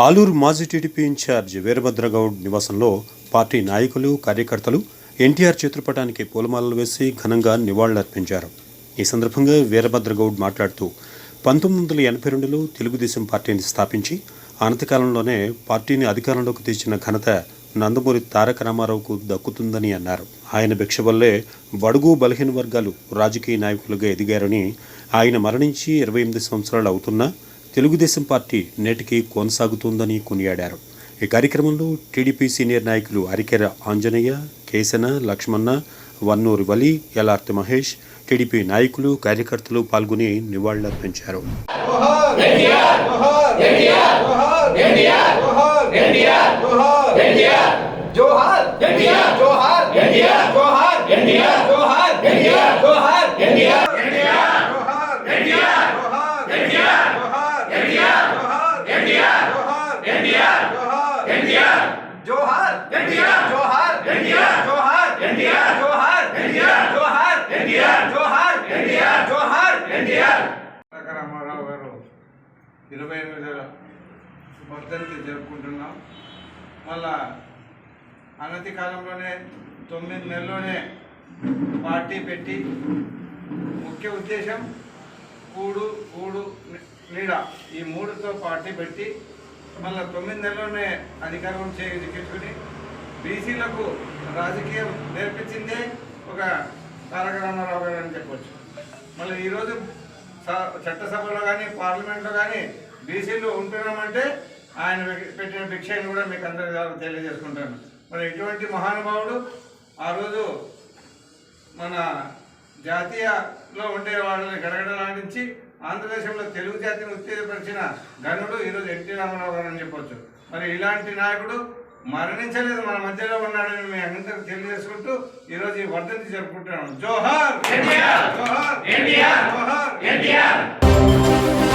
ఆలూరు మాజీ TDP incharge Veerabhadra Goud నివాసంలో party నాయకులు కార్యకర్తలు ఎన్టీఆర్ చిత్రపటానికి పూలమాలలు వేసి ఘనంగా నివాళులర్పించారు. ఈ సందర్భంగా వీరభద్రగౌడ్ మాట్లాడుతూ 1982లో తెలుగుదేశం పార్టీని స్థాపించి అనతికాలంలోనే పార్టీని అధికారంలోకి తెచ్చిన ఘనత నందమూరి తారక రామారావుకు దక్కుతుందని అన్నారు. ఆయన భిక్ష వల్లే బడుగు బలహీన వర్గాలు రాజకీయ నాయకులుగా ఎదిగారని, ఆయన మరణించి 28 సంవత్సరాలు అవుతున్నా తెలుగుదేశం పార్టీ నేటికి కొనసాగుతుందని కొనియాడారు. ఈ కార్యక్రమంలో టీడీపీ సీనియర్ నాయకులు అరికెర ఆంజనేయ, కేసన, లక్ష్మణ, వన్నూరి వలి, ఎలార్తి మహేష్, టీడీపీ నాయకులు కార్యకర్తలు పాల్గొని నివాళులర్పించారు. రామారావు గారు 28వ వర్ధంతి జరుపుకుంటున్నాం. మళ్ళా అనతి కాలంలోనే 9 నెలల్లోనే పార్టీ పెట్టి ముఖ్య ఉద్దేశం కూడు నీడ ఈ 3తో పార్టీ పెట్టి మళ్ళీ 9 నెలల్లోనే అధికారం చేయించుకుని బీసీలకు రాజకీయం నేర్పించిందే ఒక తారక రామారావు గారు అని చెప్పవచ్చు. మళ్ళీ ఈరోజు చట్టసభలో కానీ పార్లమెంట్లో కానీ బీసీలు ఉంటున్నామంటే ఆయన పెట్టిన భిక్షని కూడా మీకు అందరికీ తెలియజేసుకుంటాను. మరి ఇటువంటి మహానుభావుడు ఆ రోజు మన జాతీయలో ఉండే వాళ్ళని గడగడలాడించి ఆంధ్రదేశంలో తెలుగు జాతిని ఉత్తేజపరిచిన ఘనుడు ఈరోజు ఎన్టీ రామారావు గారు అని చెప్పొచ్చు. మరి ఇలాంటి నాయకుడు మరణించలేదు, మన మధ్యలో ఉన్నాడని మేము అందరికీ తెలియజేసుకుంటూ ఈరోజు ఈ వర్ధంతి జరుపుకుంటున్నాం. జోహార్ ఎన్టీఆర్, జోహార్ ఎన్టీఆర్, జోహార్ ఎన్టీఆర్.